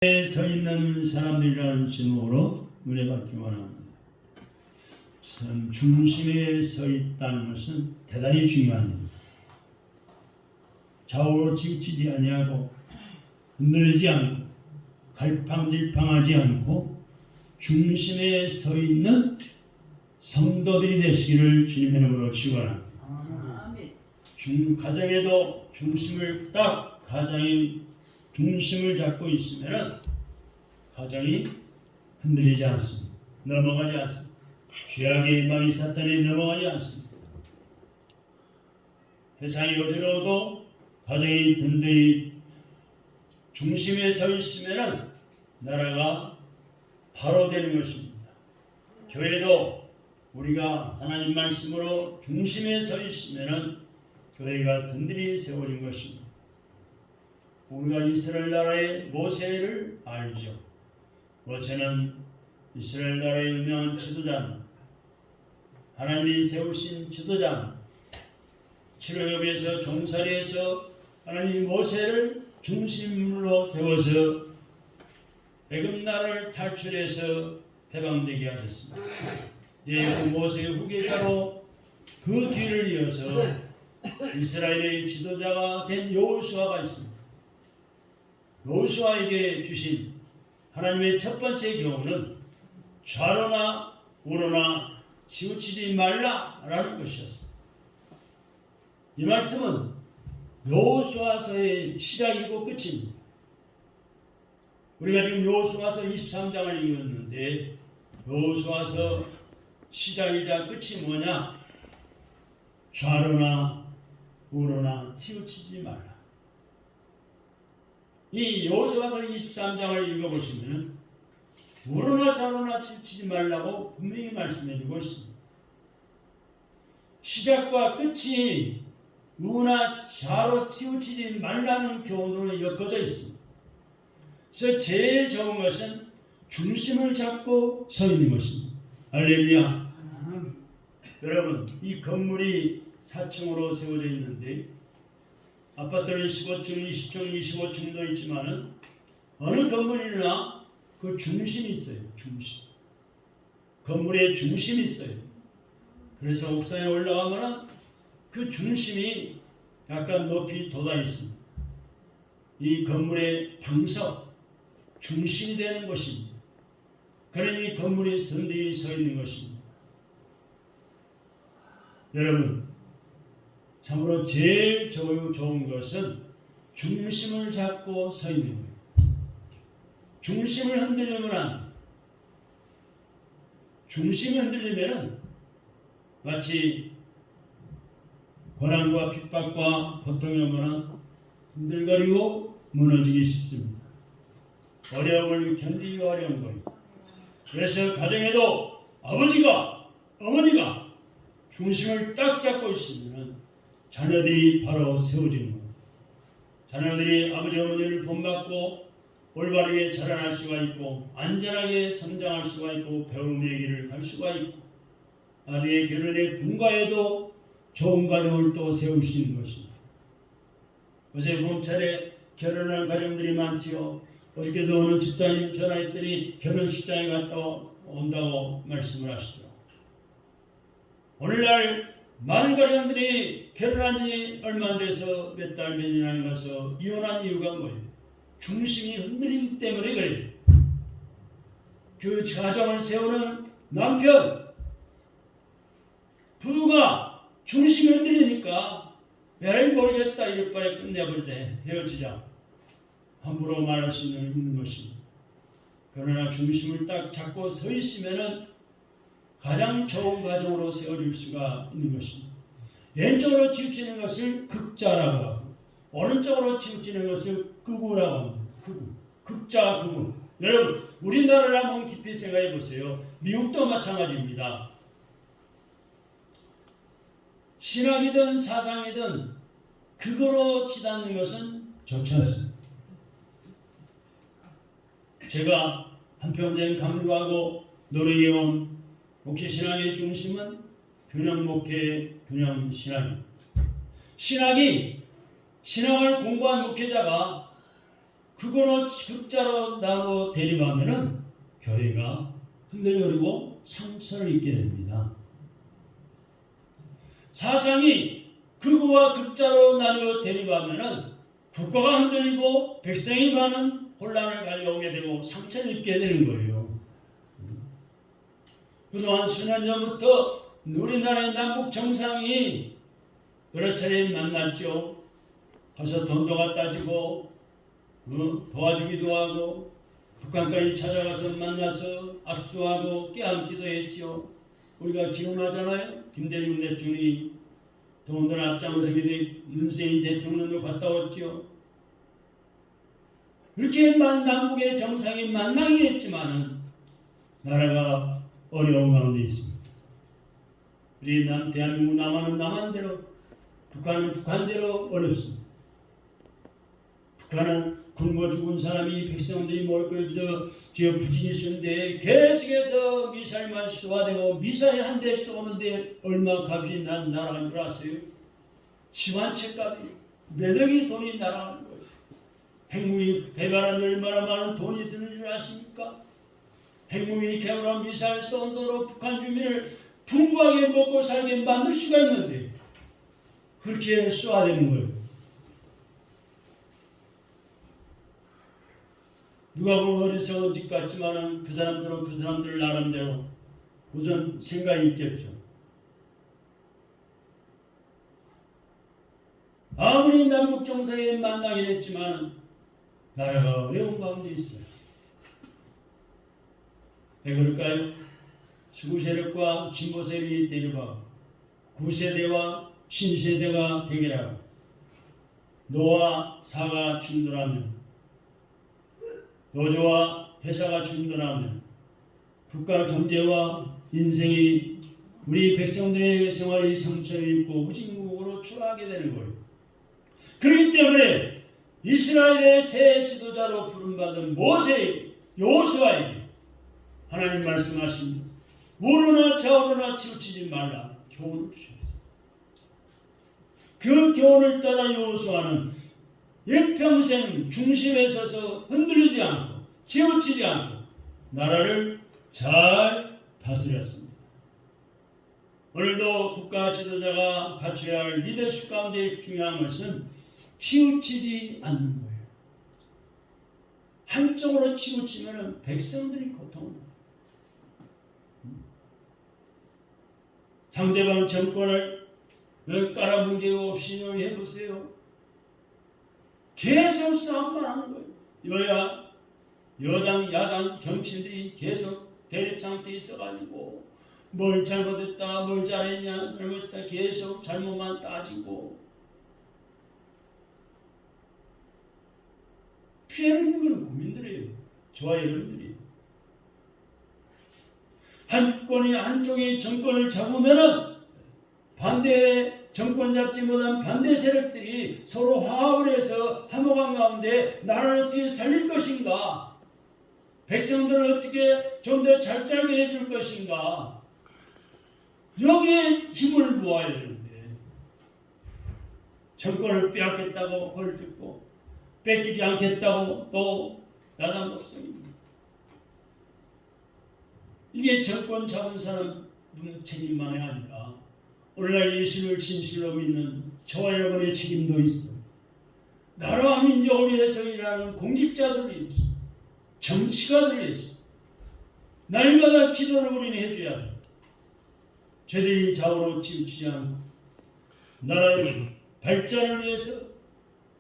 서 있는 사람들이라는 제목으로 은혜 받기 원합니다. 참 중심에 서 있다는 것은 대단히 중요한 일입니다. 좌우로 치우치지 아니하고 흔들리지 않고 갈팡질팡하지 않고 중심에 서 있는 성도들이 되시기를 주님의 이름으로 축원합니다. 가정에도 중심을 딱 가장이 중심을 잡고 있으면 가정이 흔들리지 않습니다. 넘어가지 않습니다. 죄악의 임망이 사탄에 넘어가지 않습니다. 세상이 어지러워도 가정이 든든히 중심에 서 있으면 나라가 바로 되는 것입니다. 교회도 우리가 하나님 말씀으로 중심에 서 있으면 교회가 든든히 세워진 것입니다. 우리가 이스라엘 나라의 모세를 알죠. 모세는 이스라엘 나라의 유명한 지도자입니다. 하나님이 세우신 지도자입니다. 치료협에서 종살이에서 하나님이 모세를 중심으로 세워서 애굽 나라를 탈출해서 해방되게 하셨습니다. 그 모세의 후계자로 그 뒤를 이어서 이스라엘의 지도자가 된 여호수아가 있습니다. 여호수아에게 주신 하나님의 첫 번째 교훈은 좌로나 우로나 치우치지 말라라는 것이었습니다. 이 말씀은 여호수아서의 시작이고 끝입니다. 우리가 지금 여호수아서 23장을 읽었는데 여호수아서 시작이자 끝이 뭐냐? 좌로나 우로나 치우치지 말라. 이 여호수아서 23장을 읽어보시면 우로나 좌로나 치우치지 말라고 분명히 말씀해주고 있습니다. 시작과 끝이 우나 좌로 치우치지 말라는 교훈으로 엮어져 있습니다. 그래서 제일 좋은 것은 중심을 잡고 서 있는 것입니다. 할렐루야. 여러분, 이 건물이 4층으로 세워져 있는데 아파트는 15층, 20층, 25층도 있지만은 어느 건물이나 그 중심이 있어요. 중심. 건물에 중심이 있어요. 그래서 옥상에 올라가면은 그 중심이 약간 높이 돋아 있습니다. 이 건물의 방석, 중심이 되는 것입니다. 그러니 건물이 선대히 서 있는 것입니다. 여러분, 참으로 제일 좋은 것은 중심을 잡고 서 있는 거예요. 중심을 흔들리면 마치 고난과 핍박과 고통이 오면 흔들거리고 무너지기 쉽습니다. 어려움을 견디기 어려운 거예요. 그래서 가정에도 아버지가 어머니가 중심을 딱 잡고 있으면 자녀들이 바로 세워지는 겁니다. 자녀들이 아버지 어머니를 본받고 올바르게 자라날 수가 있고 안전하게 성장할 수가 있고 배움의 길을 갈 수가 있고 나중에 결혼의 분가에도 좋은 가정을 또 세울 수 있는 것입니다. 요새 몸차례 결혼한 가정들이 많지요. 어저께도 어느 집사님 전화했더니 결혼식장에 갔다 온다고 말씀을 하시더라고요. 오늘날 많은 가정들이 결혼한 지 얼마 안 돼서 몇 달, 몇 년 안 가서 이혼한 이유가 뭐예요? 중심이 흔들리기 때문에 그래요. 그 가정을 세우는 남편, 부부가 중심이 흔들리니까 에이 모르겠다 이럴 바에 끝내버리자, 헤어지자. 함부로 말할 수 있는 것입니다. 그러나 중심을 딱 잡고 서 있으면은 가장 좋은 가정으로 세워질 수가 있는 것입니다. 왼쪽으로 치우치는 것을 극자라고 하고 오른쪽으로 치우치는 것을 극우라고 합니다. 극자, 극우. 여러분, 우리나라를 한번 깊이 생각해 보세요. 미국도 마찬가지입니다. 신학이든 사상이든 극으로 치닫는 것은 좋지 않습니다. 제가 한평생 강구하고 노력해온 목회신앙의 중심은 균형 목회, 균형 신앙입니다. 신학을 공부한 목회자가 그거로 극자로 나누어 대립하면은 교회가 흔들거리고 상처를 입게 됩니다. 사상이 극우와 극자로 나누어 대립하면은 국가가 흔들리고 백성이 많은 혼란을 가져오게 되고 상처를 입게 되는 거예요. 그동안 수년 전부터 우리나라의 남북 정상이 여러 차례 만났죠. 가서 돈도 갖다 주고 도와주기도 하고 북한까지 찾아가서 만나서 악수하고 껴안기도 했죠. 우리가 기억나잖아요. 김대중 대통령이 더군다나 앞장서게 문재인 대통령도 갔다 왔죠. 그렇게 남북의 정상이 만나긴 했지만은 나라가 어려운 가운데 있습니다. 우리 대한민국 남한은 남한대로, 북한은 북한대로 어렵습니다. 북한은 굶어 죽은 사람이 백성들이 몰려서 저 부진이 쏜데 계속해서 미사일만 쏘아대고 미사일 한 대 쏘는데 얼마 값이 난 날아간 줄 아세요? 10만 채 값이 몇 억이 돈이 날아가는 거예요. 핵무기 개발하는 얼마나 많은 돈이 드는 줄 아십니까? 핵무기 개발한 미사일 쏜 돈으로 북한 주민을 풍부하게 먹고 살게 만들 수가 있는데 그렇게 쏘아대는 거예요. 누가 보면 어리석은 짓 같지만은 그 사람들은 그 사람들 나름대로 우선 생각이 있겠죠. 아무리 남북 정상에 만나긴 했지만 나라가 어려운 가운데 있어요. 왜 그럴까요? 수구 세력과 진보 세력이 대립하고 구세대와 신세대가 대결하고 노와 사가 충돌하면 노조와 회사가 충돌하면 국가 경제와 인생이 우리 백성들의 생활이 상처를 입고 우진국으로 추락하게 되는 거예요. 그렇기 때문에 이스라엘의 새 지도자로 부름받은 모세 여호수아에게 하나님 말씀하신 우러나 좌우러나 치우치지 말라 교훈을 주셨어요. 그 교훈을 따라 여호수아는 일평생 중심에 서서 흔들리지 않고 치우치지 않고 나라를 잘 다스렸습니다. 오늘도 국가 지도자가 갖춰야 할 리더십 가운데 중요한 것은 치우치지 않는 거예요. 한쪽으로 치우치면 백성들이 고통을 상대방 정권을 깔아뭉개고 신용해 보세요. 계속 싸움만 하는 거예요. 여야, 여당, 야당 정치인들이 계속 대립 상태에 있어가지고 뭘 잘못했다, 뭘 잘했냐, 잘못했다 계속 잘못만 따지고 피해를 입는 건 국민들이에요. 저와 여러분들이에요. 한쪽이 정권을 잡으면은 반대 정권 잡지 못한 반대 세력들이 서로 화합을 해서 화목한 가운데 나라를 어떻게 살릴 것인가, 백성들을 어떻게 좀 더 잘 살게 해줄 것인가, 여기에 힘을 모아야 되는데 정권을 빼앗겠다고 헐뜯고 뺏기지 않겠다고 또 야단법석입니다. 이게 정권 잡은 사람 책임만이 아니라 오늘날 예수를 진실로 믿는 저와 여러분의 책임도 있어. 나라와 민족을 위해서 일하는 공직자들을 위해서, 정치가들을 위해서 날마다 기도를 우리는 해줘야 돼. 죄들이 좌우로 치우치지 않고 나라의 발전을 위해서,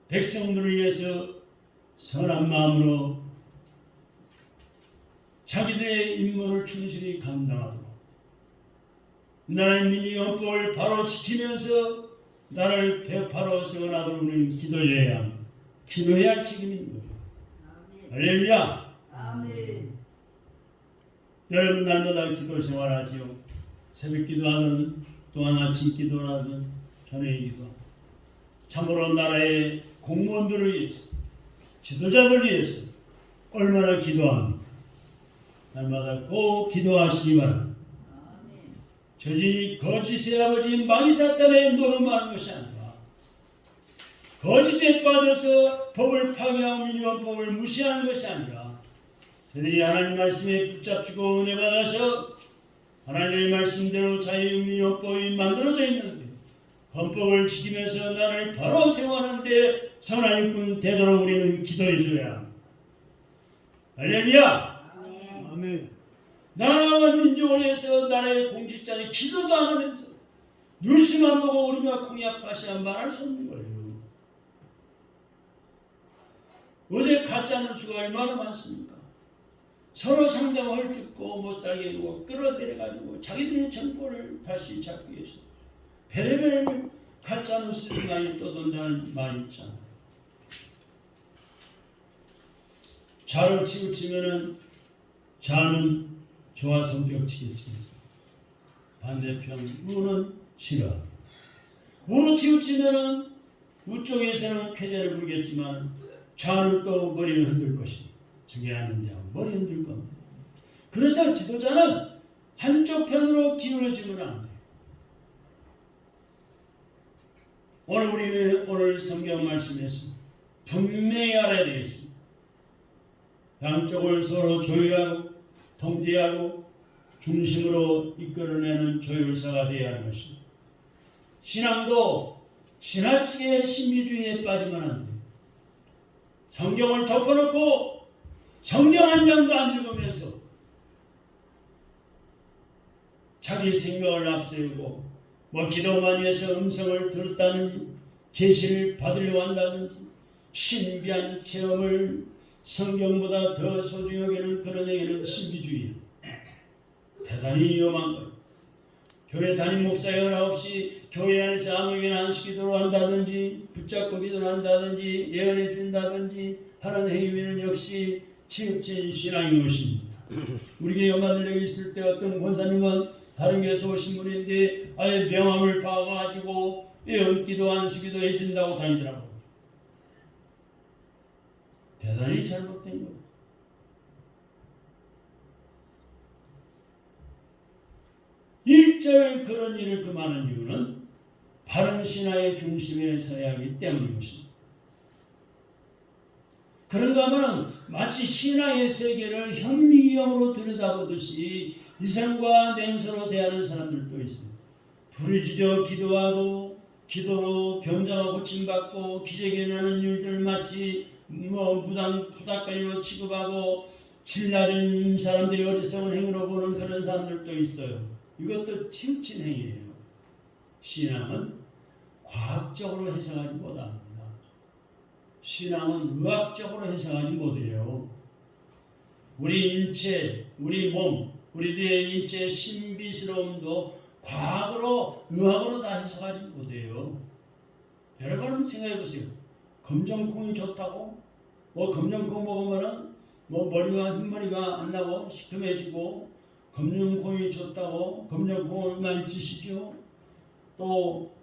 백성들을 위해서 선한 마음으로 자기들의 임무를 충실히 감당하도록 나라의 민주헌법을 바로 지키면서 나라를 바로 세워나도록 우리는 기도해야 합니다. 기도해야 할 책임인 거예요. 할렐루야. 아멘. 여러분 날마다 기도 생활하지요. 새벽 기도하든 또한 아침 기도하든 저녁 기도. 참으로 나라의 공무원들을 위해서, 지도자들을 위해서 얼마나 기도합니까? 날마다 꼭 기도하시기 바랍니다. 저지 거짓의 아버지 마귀 사탄의 노름하는 것이 아니라 거짓에 빠져서 법을 파괴하고 민주헌법을 무시하는 것이 아니라 저들이 하나님 말씀에 붙잡히고 은혜 받아서 하나님의 말씀대로 자유민주헌법이 만들어져 있는데 헌법을 지키면서 나를 바로 세워하는데 선한 일꾼 되도록 우리는 기도해 줘야 합니다. 할렐루야. 아멘. 나라와 민족을 위해서 나라의 공직자는 기도도 안 하면서 뉴스만 보고 우리가 공약하시야 말할 수 없는 거예요. 어제 가짜 뉴스가 얼마나 많습니까? 서로 상대방을 헐뜯고 못살게 하고 끌어들여가지고 자기들의 정권을 다시 잡기 위해서 별의별 가짜 뉴스들이 많이 떠돈다는 말이 있잖아요. 좌를 치우치면은 좌는 좋아 성격 치겠지. 반대편 우는 싫어. 우로 치우치면은 우쪽에서는 쾌재를 부르겠지만 좌는 또 머리를 흔들 것이. 저게 아닌데 머리 흔들 겁니다. 그래서 지도자는 한쪽 편으로 기울어지면 안 돼요. 오늘 성경 말씀에서 분명히 알아야 되겠습니다. 양쪽을 서로 조율하고 통제하고 중심으로 이끌어내는 조율사가 되어야 하는 것입니다. 신앙도 지나치게 신비주의에 빠지면 안 돼요. 성경을 덮어놓고 성경 한 장도 안 읽으면서 자기 생각을 앞세우고 기도만 해서 음성을 들었다든지 계시를 받으려고 한다든지 신비한 체험을 성경보다 더 소중히 여기는 그런 얘기는 신비주의예요. 대단히 위험한 거예요. 교회 담임 목사의 허락 없이 교회 안에서 아무에게나 안수기도를 한다든지 붙잡고 기도를 한다든지 예언해 준다든지 하는 행위는 역시 치우친 신앙인 것입니다. 우리 교회 연마들에게 있을 때 어떤 권사님은 다른 교회에서 오신 분인데 아예 명함을 봐가지고 예언기도 안수기도 해준다고 다니더라고요. 대단히 잘못된 거예요. 일절 그런 일을 금하는 이유는 바른 신화의 중심에 서야 하기 때문인 것입니다. 그런가 하면 마치 신화의 세계를 현미경으로 들여다보듯이 이성과 냉소로 대하는 사람들도 있습니다. 부르짖어 기도하고 기도로 병자가 고침받고 기적이 일어나는 일들 마치 부닥거리로 취급하고 질나는 사람들이 어리석은 행위로 보는 그런 사람들도 있어요. 이것도 치우친 행위예요. 신앙은 과학적으로 해석하지 못합니다. 신앙은 의학적으로 해석하지 못해요. 우리 인체, 우리 몸, 우리들의 인체의 신비스러움도 과학으로, 의학으로 다 해석하지 못해요. 여러분 한번 생각해 보세요. 검정콩이 좋다고? 검정콩 먹으면은 머리가 흰머리가 안 나고 시큼해지고 검정콩이 좋다고 검정콩을 많이 드시죠. 또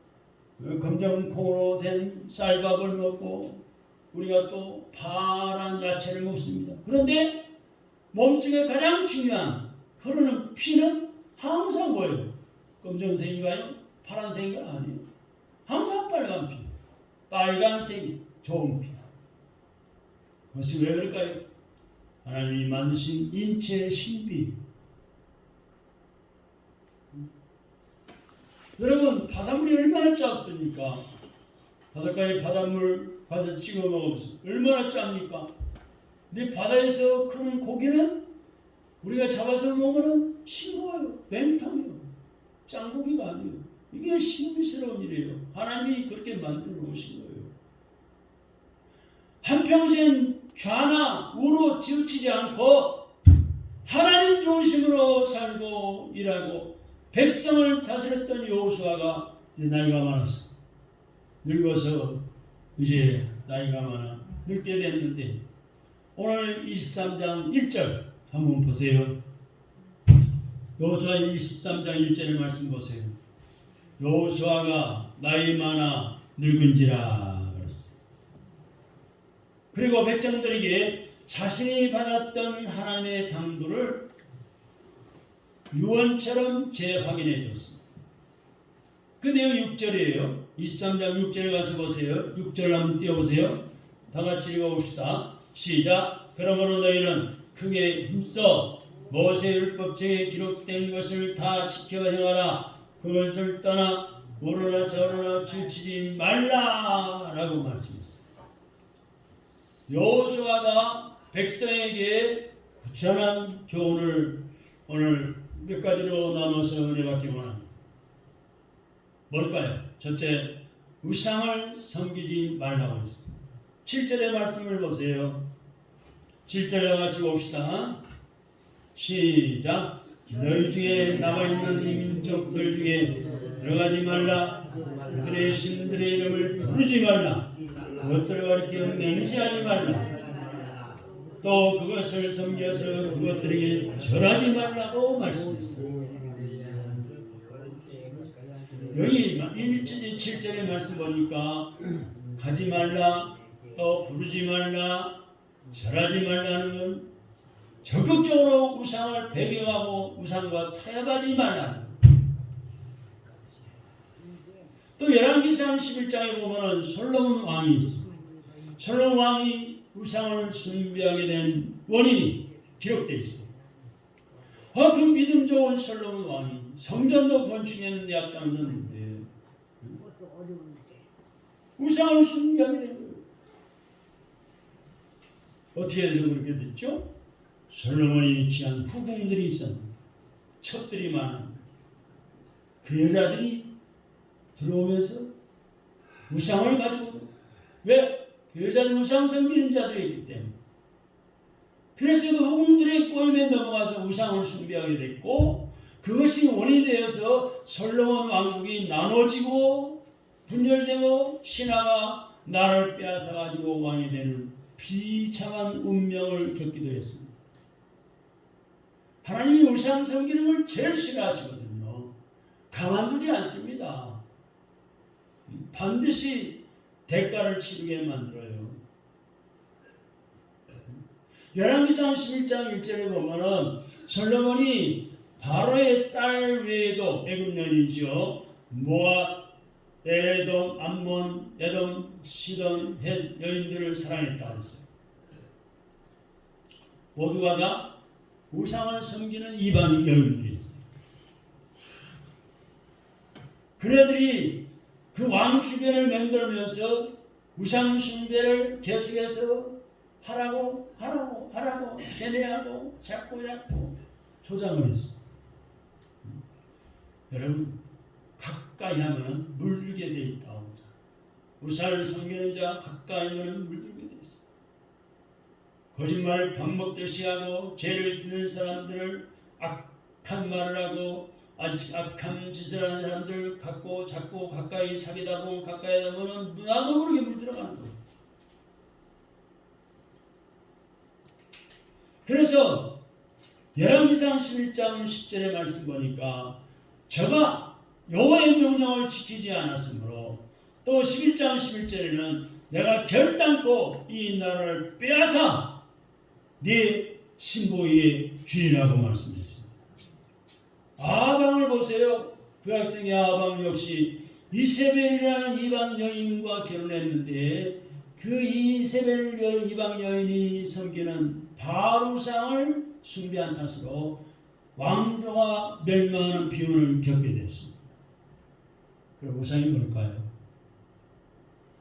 검정콩으로 된 쌀밥을 먹고 우리가 또 파란 야채를 먹습니다. 그런데 몸속에 가장 중요한 흐르는 피는 항상 뭐예요? 검정색인가요? 파란색인가? 아니에요. 항상 빨간 피. 빨간색이 좋은 피. 그것이 왜 그럴까요? 하나님이 만드신 인체의 신비. 여러분 바닷물이 얼마나 짭습니까? 바닷가에 바닷물 가서 찍어 먹으면서 얼마나 짭니까? 근데 바다에서 크는 고기는 우리가 잡아서 먹으면 싱거워요. 냉탕이요. 짱고기가 아니에요. 이게 신비스러운 일이에요. 하나님이 그렇게 만들어 놓으신 거예요. 한평생 좌나 우로 치우치지 않고 하나님 중심으로 살고 일하고 백성을 다스렸던 여호수아가 이제 나이가 많았어. 늙어서 이제 나이가 많아 늙게 됐는데 오늘 23장 1절 한번 보세요. 여호수아 23장 1절의 말씀 보세요. 여호수아가 나이 많아 늙은지라 그랬어요. 그리고 백성들에게 자신이 받았던 하나님의 당부를 유언처럼 재확인해 줬습니다. 그 내용 6절이에요. 23장 6절에 가서 보세요. 6절 한번 띄워보세요. 다 같이 읽어봅시다. 시작. 그러므로 너희는 크게 힘써 모세 율법책에 기록된 것을 다 지켜 행하라. 그것을 떠나 오르나 저르나 치우치지 말라라고 말씀했어요. 여호수아가 백성에게 전한 교훈을 오늘 몇 가지로 나눠서 은혜 받기 원합니다. 뭘까요? 첫째, 우상을 섬기지 말라고 했습니다. 7절의 말씀을 보세요. 7절 같이 봅시다. 시작. 너희 중에 남아있는 민족들 중에 들어가지 말라. 그들의 신들의 이름을 부르지 말라. 그것들을 가리켜 맹세하지 말라. 또 그것을 섬겨서 그것들에게 절하지 말라고 말씀했어요. 여기 7절의 말씀 보니까 가지 말라, 또 부르지 말라, 절하지 말라는 건 적극적으로 우상을 배경하고 우상과 타협하지 말라는 것. 또 열왕기상 11장에 보면 솔로몬 왕이 있습니다. 솔로몬 왕이 우상을 숭배하게 된 원인이 기록되어 있어요. 그 믿음 좋은 솔로몬 왕이 성전도 건축했는데 앞장섰는데 우상을 숭배하게 된 거예요. 어떻게 해서 그렇게 됐죠? 솔로몬이 취한 후궁들이 있었는데 첩들이 많은 그 여자들이 들어오면서 우상을 가지고 왜? 그 여자들 우상 섬기는 자들이 있기 때문에 그래서 그 후궁들의 꼬임에 넘어가서 우상을 숭배하게 됐고 그것이 원인이 되어서 솔로몬 왕국이 나눠지고 분열되고 신하가 나라를 빼앗아가지고 왕이 되는 비참한 운명을 겪기도 했습니다. 하나님이 우상 섬기는 걸 제일 싫어하시거든요. 가만두지 않습니다. 반드시 대가를 치르게 만들어요. 열왕기상 11장 1절에 보면은 솔로몬이 바로의 딸 외에도 애굽 여인이죠. 모압, 에돔, 암몬, 에돔, 시돈, 헷 여인들을 사랑했다 했어요. 모두가 다 우상을 섬기는 이방 여인들이 있어요. 그네들이 그 왕 주변을 맴돌면서 우상 숭배를 계속해서 하라고 세뇌하고 자꾸 조장을 했어요. 여러분 가까이 하면 물들게 돼 있다. 우상을 섬기는 자 가까이 하면 물들게 돼 있어요. 거짓말 밥 먹듯이 하고 죄를 짓는 사람들을 악한 말을 하고 아주 악한 짓을 하는 사람들 갖고 자꾸 가까이 사귀다 보면 가까이 하다 보면 나도 모르게 물들어가는 거예요. 그래서 열왕기상 11장 10절의 말씀 보니까 저가 여호와의 명령을 지키지 않았으므로 또 11장 11절에는 내가 결단코 이 나라를 빼앗아 네 신보의 주인이라고 말씀했습니다. 아방을 보세요. 그 학생의 아방 역시 이세벨이라는 이방 여인과 결혼했는데 그 이세벨 이방 여인이 섬기는 바알우상을 숭배한 탓으로 왕조가 멸망하는 비운을 겪게 됐습니다. 그럼 우상이 뭘까요?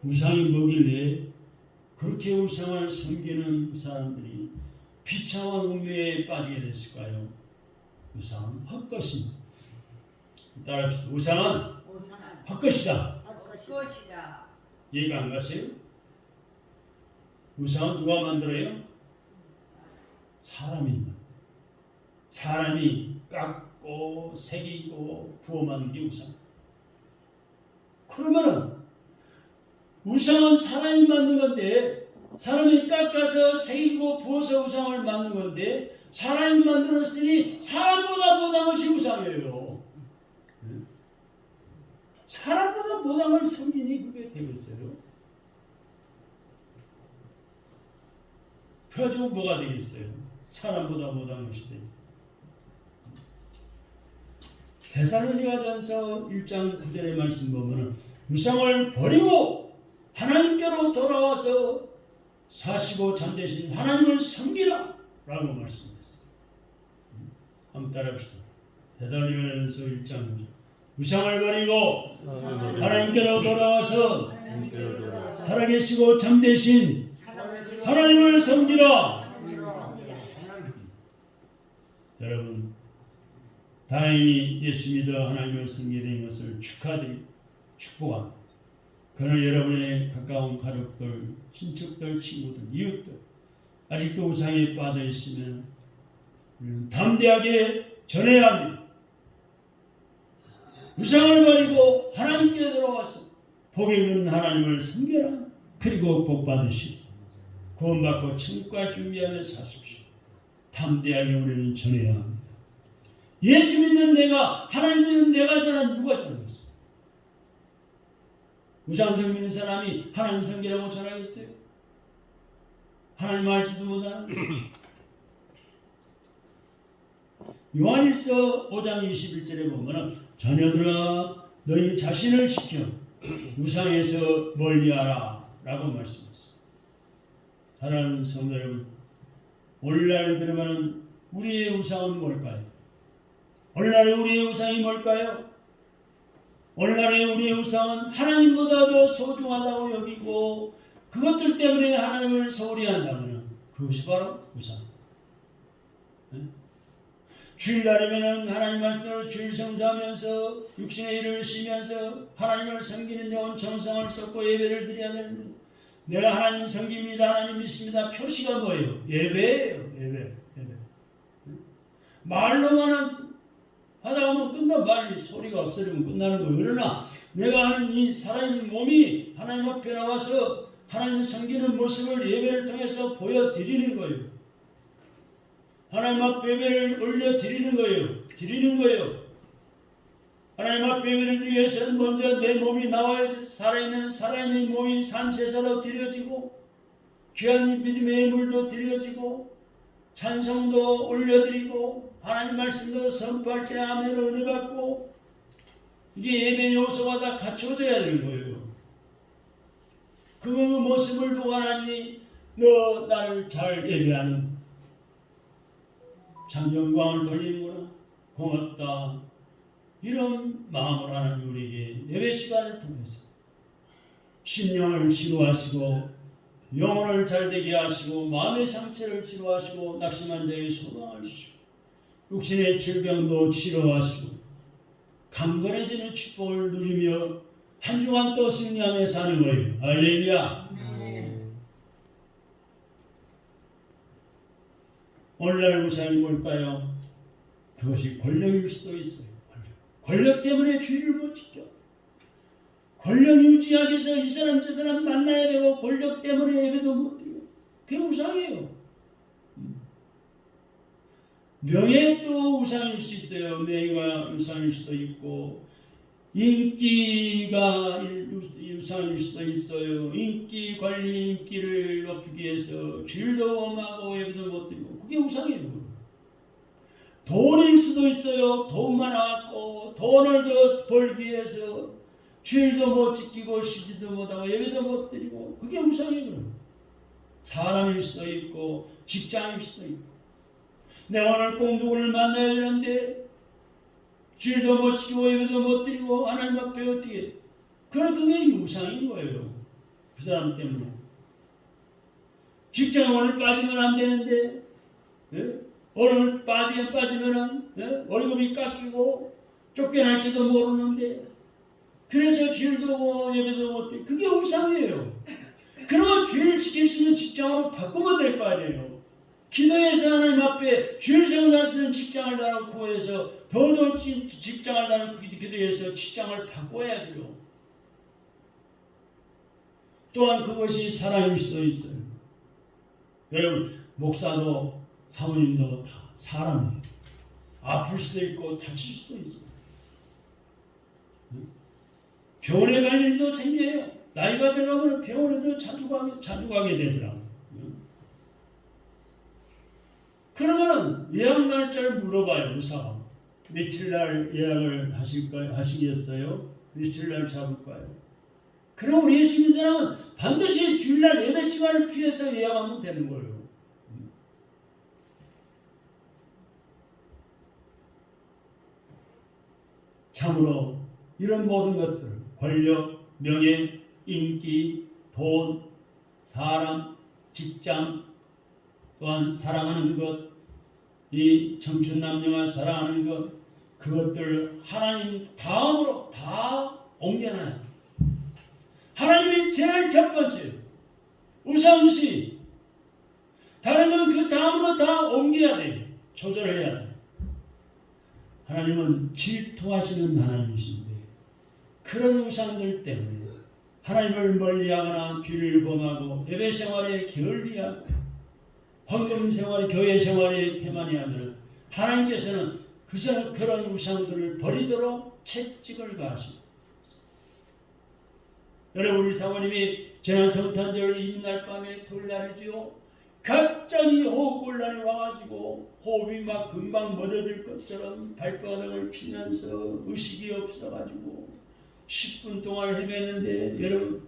우상이 뭐길래 그렇게 우상을 섬기는 사람들이 비참한 운명에 빠지게 됐을까요? 우상은 헛것입니다. 따라합시다. 우상은 헛것이다. 이해가 안 가세요? 우상은 누가 만들어요? 사람입니다. 사람이 깎고 새기고 부어 만든 게 우상. 그러면은 우상은 사람이 만든 건데 사람이 깎아서 새기고 부어서 우상을 만든 건데 사람이 만들었으니 사람보다 못한 것이 우상이에요. 사람보다 못한 걸 섬기니 그게 되겠어요? 그래가지고 뭐가 되겠어요? 사람보다 못한 것이 되죠. 데살로니가전서 1장 9절의 말씀 보면은 우상을 버리고 하나님께로 돌아와서 사시고 참되신 하나님을 섬기라 라고 말씀했어요. 한번 따라합시다. 데살로니가전서 1장 9절. 우상을 버리고 하나님께로 돌아와서 살아계시고 참되신 하나님을 섬기라. 여러분, 다행히 예수 믿어 하나님을 섬기게 된 것을 축복합니다. 그러나 여러분의 가까운 가족들, 친척들, 친구들, 이웃들 아직도 우상에 빠져 있으면 담대하게 전해야 합니다. 우상을 버리고 하나님께 들어와서 복이 있는 하나님을 섬겨라. 그리고 복 받으시고 구원받고 천국갈 준비하며 사십시오. 담대하게 우리는 전해야 합니다. 예수 믿는 내가, 하나님 믿는 내가 전한 누가 전하겠어요? 우상 섬기는 사람이 하나님 섬기라고 전하겠어요? 하나님 알지도 못하는 요한일서 5장 21절에 보면 자녀들아 너희 자신을 지켜 우상에서 멀리하라 라고 말씀했어요. 사랑하는 성도 여러분, 오늘날 그러면 우리의 우상은 뭘까요? 오늘날 우리의 우상이 뭘까요? 오늘날의 우리의 우상은 하나님보다 더 소중하다고 여기고 그것들 때문에 하나님을 소홀히 한다면 그것이 바로 우상. 주일날이면 하나님 말씀으로 주일 성사하면서 육신의 일을 쉬면서 하나님을 섬기는 데 온 정성을 쏟고 예배를 드려야 되는데 내가 하나님 섬깁니다, 하나님 믿습니다 표시가 뭐예요? 예배예요. 예배. 말로만 하다 보면 끝나 말이 소리가 없어지면 끝나는 거예요. 그러나 내가 하는 이 살아있는 몸이 하나님 앞에 나와서 하나님 섬기는 모습을 예배를 통해서 보여드리는 거예요. 하나님 앞에 예배를 올려드리는 거예요. 하나님 앞에 예배를 드리기 위해서는 먼저 내 몸이 나와야지. 살아있는 몸이 산제사로 드려지고 귀한 믿음의 물도 드려지고 찬송도 올려드리고 하나님 말씀도 선포할 때 아멘 은혜 받고 이게 예배 요소가 다 갖춰져야 되는 거예요. 그 모습을 보고 하나님이 너 나를 잘 예배하는 참 영광을 돌리는구나 고맙다 이런 마음으로 하나님 우리에게 예배 시간을 통해서 심령을 치료하시고 영혼을 잘되게 하시고 마음의 상처를 치료하시고 낙심한 자의 소망을 주시고 육신의 질병도 치료하시고 강건해지는 축복을 누리며 한 주간 또 승리하며 사는 거예요. 할렐루야. 오늘날 우상이 뭘까요? 그것이 권력일 수도 있어요. 권력 때문에 주의를 못 지켜. 권력 유지하기 위해서 이 사람 저 사람 만나야 되고 권력 때문에 예배도 못 드려. 그게 우상이에요. 명예도 우상일 수 있어요. 명예가 우상일 수도 있고 인기가 우상일 수도 있어요. 인기 관리, 인기를 높이기 위해서 주일도 엄하고 예배도 못 드리고 그게 우상이에요. 돈일 수도 있어요. 돈 많아갖고 돈을 더 벌기 위해서 주일도 못 지키고 쉬지도 못하고 예배도 못 드리고 그게 우상이에요. 사람일 수도 있고 직장일 수도 있고 내가 오늘 꼭 누구를 만나야 되는데 주일도 못 지키고 예배도 못 드리고 하나님 앞에 어떻게 그게 우상인 거예요. 그 사람 때문에 직장 오늘 빠지면 안 되는데 오늘 빠지면은 월급이 깎이고 쫓겨날지도 모르는데 그래서 주일도 예배도 못 드리고 그게 우상이에요. 그러면 주일 지킬 수 있는 직장으로 바꾸면 될 거 아니에요. 기도해서 하나님 앞에 주일 생활할 수 있는 직장을 나를 구해서 더 좋은 직장을 나를 기도해서 직장을 바꿔야 돼요. 또한 그것이 사람일 수도 있어요. 여러분 목사도 사모님도 다 사람이에요. 아플 수도 있고 다칠 수도 있어요. 병원에 갈 일도 생겨요. 나이가 들어가면 병원에도 자주 가게 되더라고요. 그러면 예약 날짜를 물어봐요. 의사가. 며칠 날 예약을 하시겠어요? 며칠 날 잡을까요? 그럼 우리 예수 믿는 사람은 반드시 주일날 8시간을 피해서 예약하면 되는 거예요. 참으로 이런 모든 것들, 권력, 명예, 인기, 돈, 사람, 직장, 또한 사랑하는 것, 이 청춘 남녀가 사랑하는 것, 그것들 하나님 다음으로 다 옮겨놔요. 하나님이 제일 첫 번째 우선시. 다른 건 그 다음으로 다 옮겨야 돼요. 조절해야 돼요. 하나님은 질투하시는 하나님이신데 그런 우상들 때문에 하나님을 멀리하거나 주를 범하고 예배 생활에 게을리하고 헌금 생활에 교회 생활에 태만히하면 하나님께서는 그런 우상들을 버리도록 채찍을 가하십니다. 여러분, 우리 사모님이 지난 성탄절 이튿날 밤에 돌날이지요. 갑자기 호흡곤란이 와가지고 호흡이 막 금방 멎어들 것처럼 발바닥을 치면서 의식이 없어가지고 10분 동안 헤맸는데 여러분,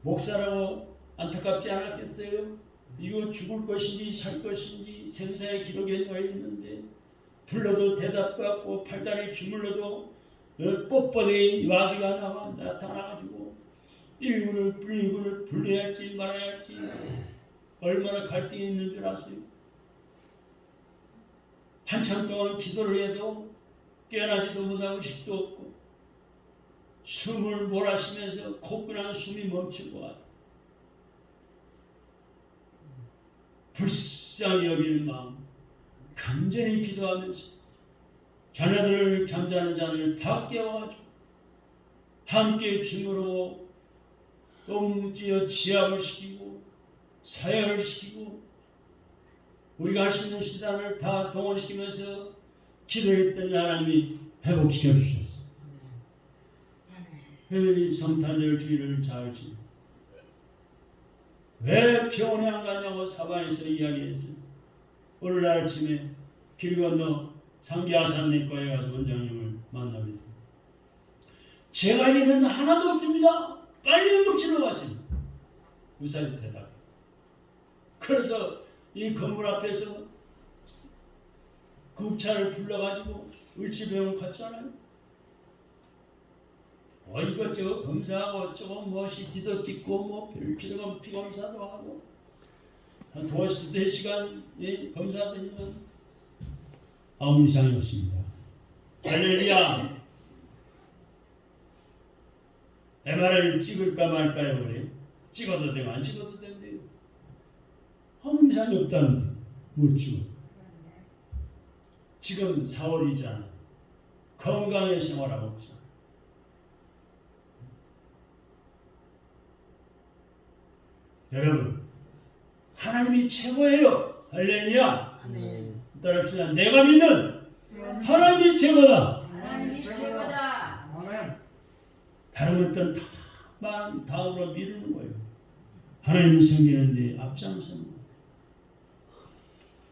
목사라고 안타깝지 않았겠어요? 이거 죽을 것인지 살 것인지 생사의 기록에 놓여 있는데 불러도 대답도 없고 팔다리 주물러도 뻣뻣이 와비가 나타나가지고 1군을 불러야 할지 말아야 할지 얼마나 갈등이 있는 줄 아세요? 한참 동안 기도를 해도 깨어나지도 못하고 식도 없고 숨을 몰아쉬면서 코끝난 숨이 멈출 것 같아요. 불쌍히 여기는 마음, 간절히 기도하면서 자녀들을 잠자는 자를 다 깨워가지고 함께 주무르고 또 지압을 시키고 사역을 시키고 우리가 할 수 있는 수단을 다 동원시키면서 기도했더니 하나님이 회복시켜 주셨어요. 왜 성탄절 주일을 잘 지내? 왜 병원에 안 가냐고 사방에서 이야기했어요. 오늘날 아침에 길 건너 상기하산내과에 가서 원장님을 만납니다. 제가 일은 하나도 없습니다. 빨리 응급실로 가십니다. 의사의 대답. 그래서 이 건물 앞에서 급차를 불러가지고 을지병원 갔잖아요. 이것저것 검사하고 어쩌고 뭐 CT도 찍고 뭐 필요한 피검사도 하고 한 4시간 검사드리면 아무 이상이 없습니다. 할렐루야. MRI를 찍을까 말까요? 그래? 찍어도 되고 안 찍어도 된대요. 아무 이상이 없다는데 못 찍어. 지금 4월이잖아. 건강의 생활하고 없잖아. 여러분, 하나님이 최고예요. 할렐루야. 따라합시다. 내가 믿는 하나님이 최고다. 하나님이 최고다. 다른 것들은 다만 다음으로 미루는 거예요. 하나님이 섬기는데 앞장서는 거예요.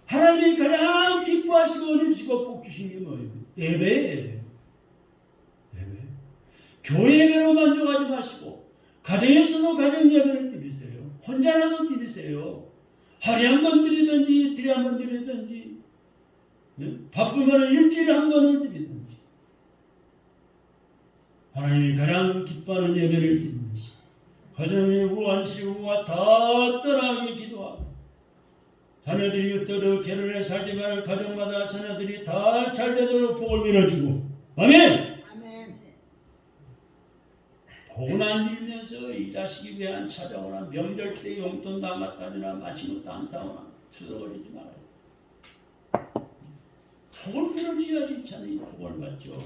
하나님이 가장 기뻐하시고 은혜 주시고 복 주신 게 뭐예요? 예배예요. 예배. 교회 예배로 만족하지 마시고 가정에서도 가정 예배를 드리세요. 혼자라도 드리세요. 하루에 한 번 드리든지 이틀에 한 번 드리든지 바쁘면 일주일에 한 번을 드리든지 하나님이 가장 기뻐하는 예배를 드리면서 가정의 우환시우와 다 떠나게 기도하고 자녀들이 어떠도 결혼해 살지만 가정마다 자녀들이 다 잘되도록 복을 빌어주고 아멘. 복은 안 빌면서 이 자식이 왜 안 찾아오나 명절 때 용돈 남았다니나 맛있는 것도 안 사오나 투덜거리지 말아요. 복을 빌어줘야지 자녀이 복을 받죠.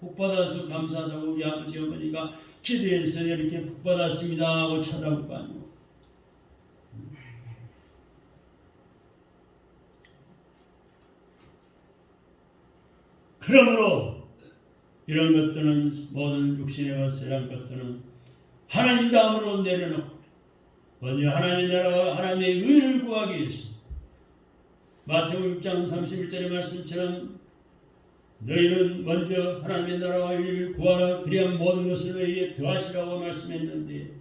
복 받아서 감사하다고 우리 아버지 어머니가 기도해서 이렇게 복 받았습니다 하고 찾아올 거 아니에요. 그러므로 이런 것들은 모든 육신의 것, 세상 것들은 하나님 다음으로 내려놓고 먼저 하나님의 나라와 하나님의 의를 구하기 위해서 마태복음 6장 31절의 말씀처럼 너희는 먼저 하나님의 나라와 의를 구하라. 그리하면 모든 것을 너희에게 더하시라고 말씀했는데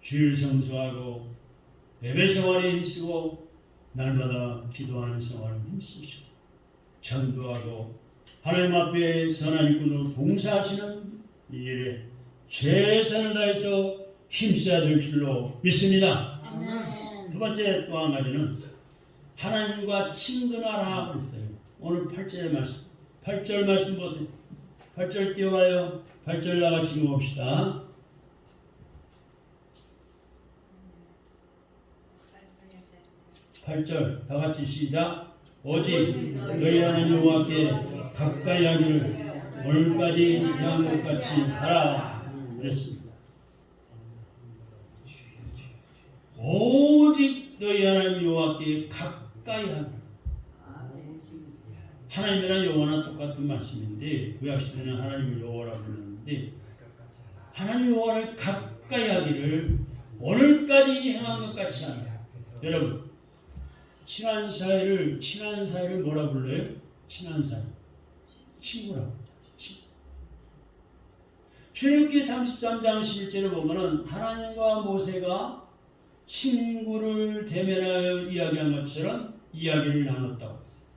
주일 성수하고 예배 생활에 힘쓰고 날마다 기도하는 생활에 힘쓰시고 전도하고 하나님 앞에 선한 일꾼으로 봉사하시는 이 일에 최선을 다해서 힘써야 될 줄로 믿습니다. 아멘. 두 번째 또 한 가지는 하나님과 친근하라 그랬어요. 오늘 8절의 말씀. 8절 말씀 보세요. 8절 띄워봐요. 8절 나같이 읽어봅시다. 8절 다같이 시작. 오직 너희 하나님 여호와께 가까이 하기를 오늘까지 향한 것 같이 하라 그랬습니다. 오직 너희 하나님 여호와께 가까이 하기를. 하나님이랑 여호와나 똑같은 말씀인데 구약시대는 하나님을 여호와라고 부르는데 하나님 여호와를 가까이 하기를 오늘까지 행한 것 같이 하라. 여러분 친한 사이를 뭐라 불러요? 친한 사이 친구라고. 출애굽기 33장 11절에 보면은 하나님과 모세가 친구를 대면하여 이야기한 것처럼 이야기를 나눴다고 했어요.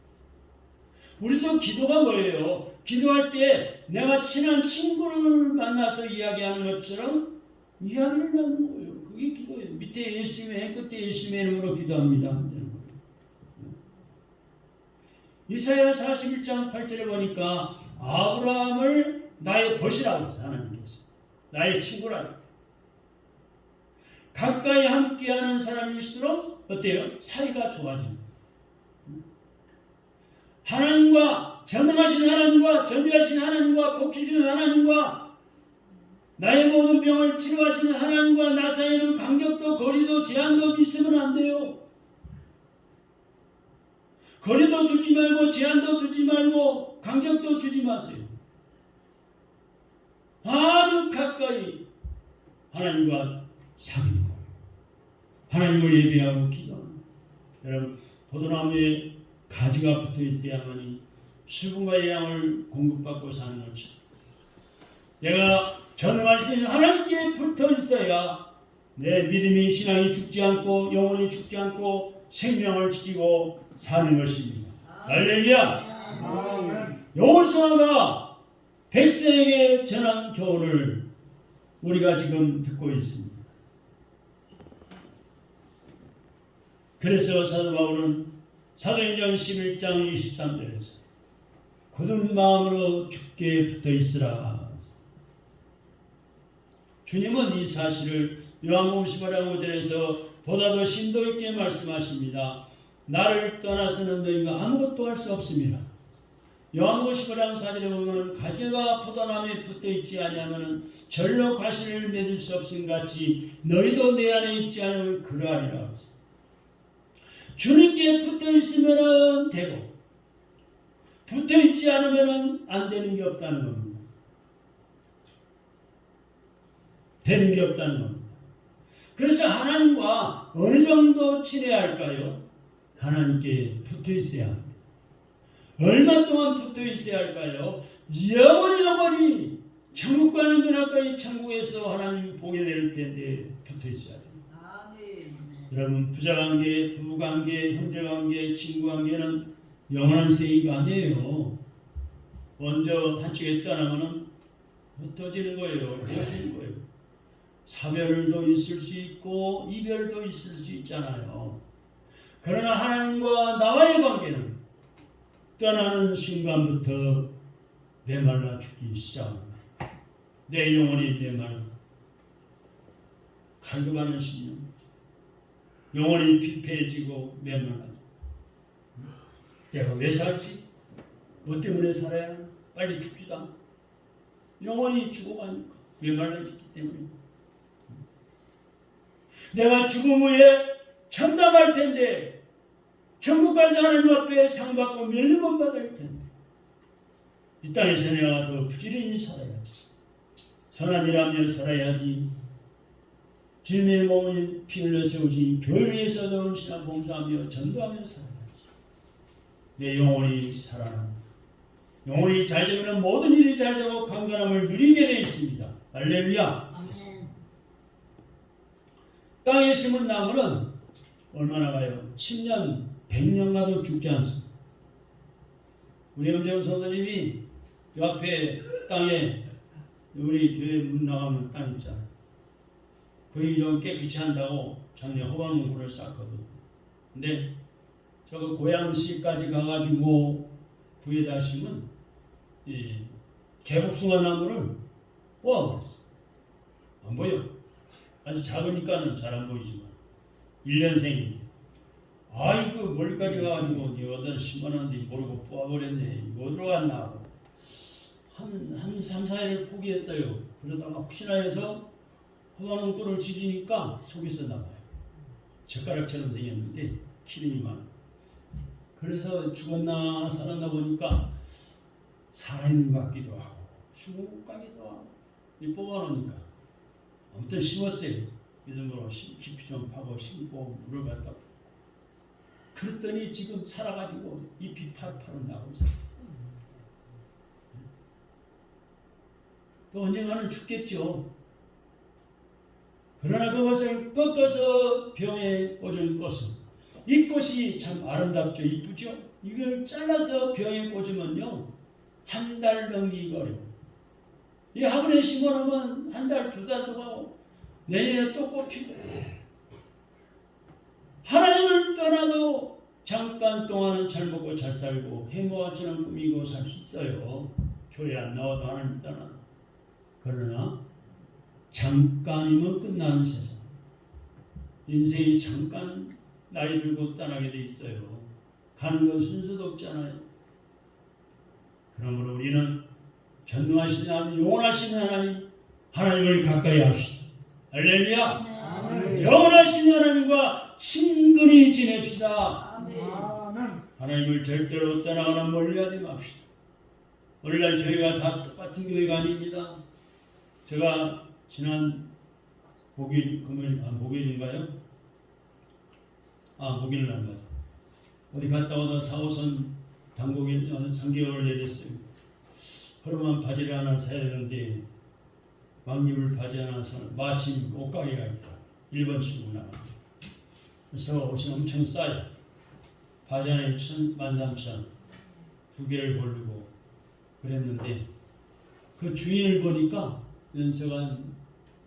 우리도 기도가 뭐예요? 기도할 때 내가 친한 친구를 만나서 이야기하는 것처럼 이야기를 나누는 거예요. 그게 기도예요. 밑에 예수님의 끝에 예수님의 이름으로 기도합니다. 이사야 41장 8절에 보니까 아브라함을 나의 벗이라고 했어요. 하나님께서 나의 친구라고. 가까이 함께하는 사람일수록 어때요? 사이가 좋아집니다. 하나님과 전능하신 하나님과 전지하신 하나님과 복주 주는 하나님과 나의 모든 병을 치료하시는 하나님과 나 사이에는 간격도 거리도 제한도 있으면 안 돼요. 거리도 두지 말고 제한도 두지 말고 간격도 주지 마세요. 아주 가까이 하나님과 사귀는 거예요. 하나님을 예배하고 기도하는 거예요. 여러분 포도나무에 가지가 붙어 있어야만이 수분과 영양을 공급받고 사는 것이죠. 내가 전능하신 하나님께 붙어 있어야 내 믿음이 신앙이 죽지 않고 영혼이 죽지 않고 생명을 지키고 사는 것입니다. 할렐루야. 여호수아가 백성에게 전한 교훈을 우리가 지금 듣고 있습니다. 그래서 사도 바울은 사도행전 11장 23절에서 굳은 마음으로 주께 붙어 있으라. 주님은 이 사실을 요한복음 15장 5절에서 보다 더 심도 있게 말씀하십니다. 나를 떠나서는 너희가 아무것도 할 수 없습니다. 요한복음 15장 4절에 보면 가지가 포도나무에 붙어 있지 아니하면 절로 과실을 맺을 수 없음 같이 너희도 내 안에 있지 않으면 그러하리라 했습니다. 주님께 붙어 있으면 되고 붙어 있지 않으면 안 되는 게 없다는 겁니다. 되는 게 없다는 겁니다. 그래서 하나님과 어느 정도 친해야 할까요? 하나님께 붙어 있어야 합니다. 얼마 동안 붙어 있어야 할까요? 영원히 천국 가는 그날까지 천국에서 하나님 보게 될 텐데 붙어 있어야 됩니다. 아멘. 여러분 부자관계, 부부관계, 형제관계, 친구관계는 영원한 세계가 아니에요. 먼저 한쪽에 떠나면 흩어지는 거예요. 헤어지는 거예요. 사별도 있을 수 있고 이별도 있을 수 있잖아요. 그러나 하나님과 나와의 관계는 떠나는 순간부터 메말라 죽기 시작합니다. 내 영혼이 메말라 갈급하는 심령, 영혼이 피폐해지고 메말라. 내가 왜 살지? 뭐 때문에 살아야 하나? 빨리 죽지도 않고 영혼이 죽어가니까 메말라지기 때문에. 내가 죽음 후에 천당할 텐데 천국 가서 하나님 앞에 상 받고 멸류관 받을 텐데 이 땅에서 내가 더 부지런히 살아야지. 선한 일 하며 살아야지. 주님의 몸을 피 흘려 세우신 교회에서 더운 신앙 봉사하며 전도하며 살아야지. 내 영혼이 살아납니다. 영혼이 잘 되면 모든 일이 잘 되고 강건함을 누리게 되어 있습니다. 할렐루야. 아멘. 땅에 심은 나무는 얼마나 가요? 10년, 100년 가도 죽지 않습니다. 우리 엄정 선생님이 그 앞에 땅에 우리 교회 문 나가면 땅 있잖아요. 거기 좀 깨끗이 한다고 작년에 호박농구를 쌌거든. 근데 저거 고양시까지 가가지고 구에다 심은 이 개복숭아 나무를 뽑아버렸어. 안 보여. 아주 작으니까는 잘 안 보이지만 1년생인데 아이고 멀리까지 가가지고 여기다 심어놨는데 모르고 뽑아버렸네. 뭐 들어갔나 하고 한 3, 4일을 포기했어요. 그러다가 혹시나 해서 호박농구를 지지니까 속이 썼나봐요. 젓가락처럼 생겼는데 키는이만. 그래서 죽었나 살았나 보니까 살아있는 것 같기도 하고 죽은 것 같기도 하고 이 뽑아놓으니까 아무튼 심었어요. 믿음으로 깊이 좀 파고 심고 물을 갖다 붓고 그랬더니 지금 살아가지고 잎이 파릇파릇 나고 있어요. 또 언젠가는 죽겠죠. 그러나 그것을 꺾어서 병에 꽂은 꽃은 이 꽃이 참 아름답죠. 이쁘죠. 이걸 잘라서 병에 꽂으면요 1달 넘기기 어려워요. 이 화분에 심어놓으면 1달, 2달도 가고 내년에 또 꽃피고 하나님을 떠나도 잠깐 동안은 잘 먹고 잘 살고 해모아처럼 꾸미고 살 수 있어요. 교회 안 나와도 하나님 떠나도. 그러나 잠깐이면 끝나는 세상. 인생이 잠깐 나이 들고 떠나게 돼 있어요. 가는 건 순서도 없잖아요. 그러므로 우리는 전능하신 하나님, 영원하신 하나님, 하나님을 가까이 합시다. 할렐루야. 영원하신 하나님과 친근히 지냅시다. 아멘. 하나님을 절대로 떠나거나 멀리하지 맙시다. 오늘날 교회가 다 똑같은 교회가 아닙니다. 제가 지난 목요일, 금요일, 목요일인가요? 목요일 날 맞아. 어디 갔다 오다 4호선 당국에 3개월을 내렸어요. 허름한 바지를 하나 사야 되는데 막입을 바지 하나 사 마침 옷가게가 있다. 1번 출구나. 그래서 옷이 엄청 싸요. 바지 하나에 13,000원. 2개를 고르고 그랬는데 그 주인을 보니까 연세가 한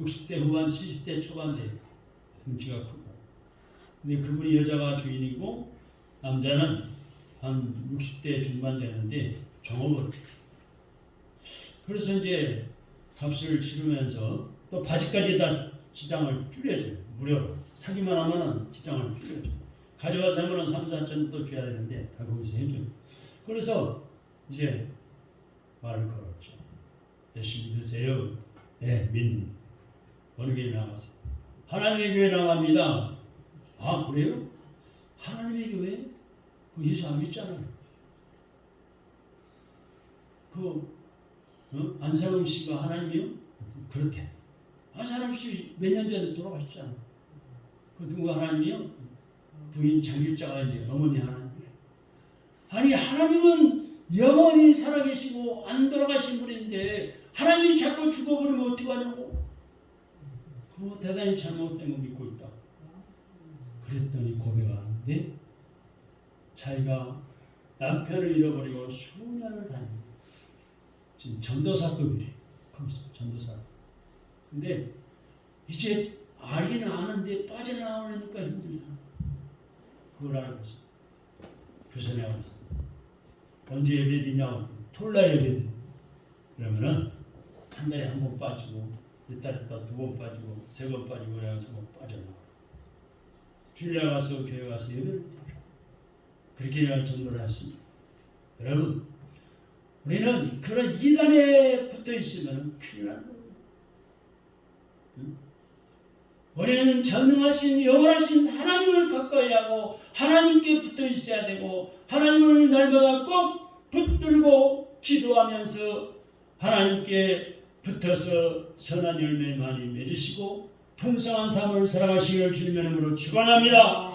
60대 후반 70대 초반대 등치가 크고 근데 그분이 여자가 주인이고 남자는 한 60대 중반 되는데 종업원. 그래서 이제 값을 치르면서 또 바지까지 다 지장을 줄여줘요. 무료로. 사기만 하면은 지장을 줄여줘요. 가져가서 하면은 3, 4천 또 줘야 되는데 다 거기서 해줘요. 그래서 이제 말을 걸었죠. 열심히 드세요. 네, 믿는 어느 교회 나가세요? 하나님의 교회 나갑니다. 아 그래요? 하나님의 교회? 그 예수 안 믿잖아요. 안사람 씨가 하나님이요? 그렇대. 안사람 씨 몇 년 전에 돌아가셨잖아. 그 누가 하나님이요? 부인 장길자가 이제 어머니 하나님이에요. 아니 하나님은 영원히 살아계시고 안 돌아가신 분인데 하나님이 자꾸 죽어버리면 어떡하냐고. 그거 대단히 잘못된 거 믿고 있다. 그랬더니 고백하는데 자기가 남편을 잃어버리고 수년을 다닙니다. 지금 전도사급이래. 전도사. 근데 이제 알기는 아는데 빠져나오려니까 힘들다. 그걸 알고 있어. 교선에 가서 언제 예배드리냐고 토요일날 예배드려. 그러면은 한 달에 한 번 빠지고 몇 달에 또 2번 빠지고 3번 빠지고 그래가지고 빠져나와. 주일날 가서 교회 가서 예배를 드려. 그렇게 내가 전도를 했습니다. 여러분 우리는 그런 이단에 붙어 있으면 큰일 나는 거예요. 응? 우리는 전능하신 영원하신 하나님을 가까이 하고 하나님께 붙어 있어야 되고 하나님을 날마다 꼭 붙들고 기도하면서 하나님께 붙어서 선한 열매 많이 맺으시고 풍성한 삶을 살아가시기를 주님의 이름으로 축원합니다.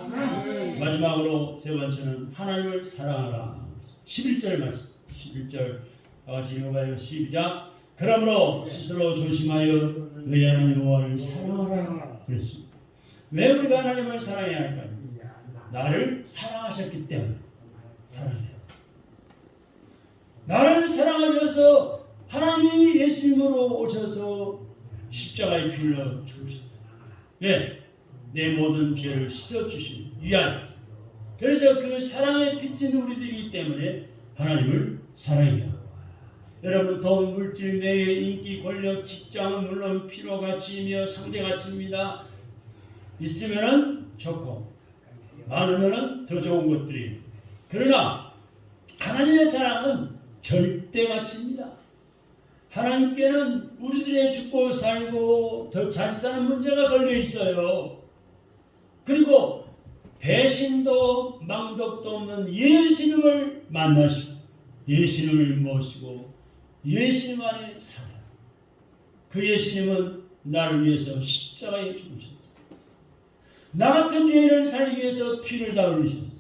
마지막으로 세 번째는 하나님을 사랑하라. 11절 말씀. 11절 다 같이 읽어봐요. 시작. 그러므로 스스로 조심하여 너희 하나님 여호와를 사랑하라 그랬습니다. 왜 우리가 하나님을 사랑해야 할까요? 나를 사랑하셨기 때문에 사랑해요. 나를 사랑하셔서 하나님이 예수님으로 오셔서 십자가에 피 흘려 죽으셨어요. 예, 내 모든 죄를 씻어주신 위하여. 그래서 그 사랑에 빚진 우리들이기 때문에 하나님을 사랑해요. 여러분, 돈, 물질, 명예, 인기, 권력, 직장은 물론 필요가치이며 상대가치입니다. 있으면은 좋고 많으면은 더 좋은 것들이. 그러나 하나님의 사랑은 절대가치입니다. 하나님께는 우리들의 죽고 살고 더 잘 사는 문제가 걸려 있어요. 그리고 배신도 망덕도 없는 예수님을 만나시고 예수님을 모시고 예수님 안에 살아요. 그 예수님은 나를 위해서 십자가에 죽으셨어요. 나 같은 죄인을 살리기 위해서 피를 다 흘리셨어요.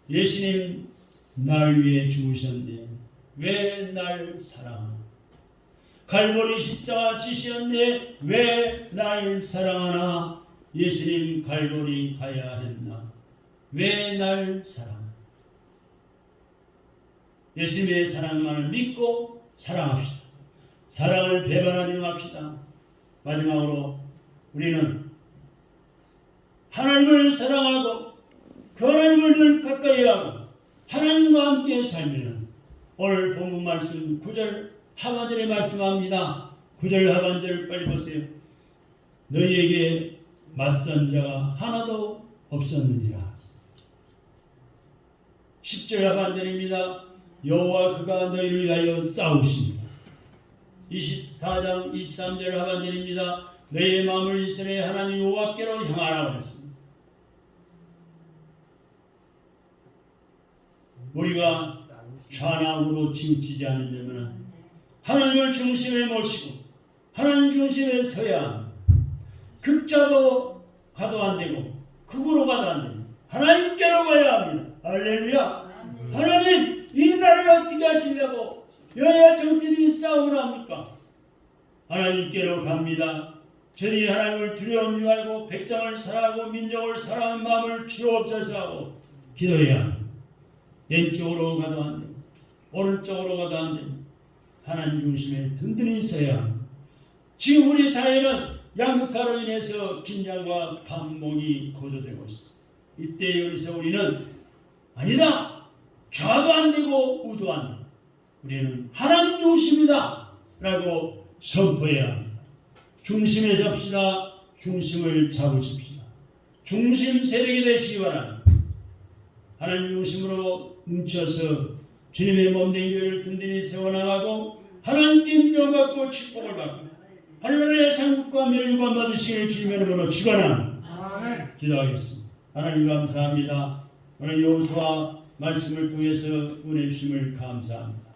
예수님 날 위해 죽으셨네. 왜 날 사랑하나? 갈보리 십자가 지셨네. 왜 날 사랑하나? 예수님 갈보리 가야 했나? 왜 날 사랑하나? 예수님의 사랑만을 믿고 사랑합시다. 사랑을 배반하지 맙시다. 마지막으로 우리는 하나님을 사랑하고 그 하나님을 늘 가까이 하고 하나님과 함께 살면 오늘 본문 말씀 9절 하반절에 말씀합니다. 9절 하반절 빨리 보세요. 너희에게 맞선 자가 하나도 없었느니라. 10절 하반절입니다. 여호와 그가 너희를 위하여 싸우십니다. 24장 23절 하반절입니다. 너희의 마음을 이스라엘 하나님 여호와께로 향하라고 했습니다. 우리가 좌나우로 치우치지 않으려면 하나님을 중심에 모시고 하나님 중심에 서야 합니다. 극자도 가도 안 되고 극으로 가도 안 됩니다. 하나님께로 가야 합니다. 할렐루야. 하나님, 이 나라를 어떻게 하시려고 여야 정치인이 싸움을 합니까? 하나님께로 갑니다. 저희 하나님을 두려움 유하고 백성을 사랑하고 민족을 사랑하는 마음을 주옵소서 하고 기도해야 합니다. 왼쪽으로 가도 안 됩니다. 오른쪽으로 가도 안 됩니다. 하나님 중심에 든든히 서야 합니다. 지금 우리 사회는 양극화로 인해서 긴장과 반목이 고조되고 있습니다. 이때 여기서 우리는 아니다. 좌도 안 되고 우도 안 되고 우리는 하나님 중심이다 라고 선포해야 합니다. 중심에 섭시다. 중심을 잡으십시다. 중심 세력이 되시기 바랍니다. 하나님 중심으로 뭉쳐서 주님의 몸된 교회를 든든히 세워나가고 하나님께 인정받고 축복을 받고 하늘나라의 상급과 멸류관 받으시기를 주님의 이름으로 축원합니다. 기도하겠습니다. 하나님 감사합니다. 오늘 여호수아 말씀을 통해서 은혜 주심을 감사합니다.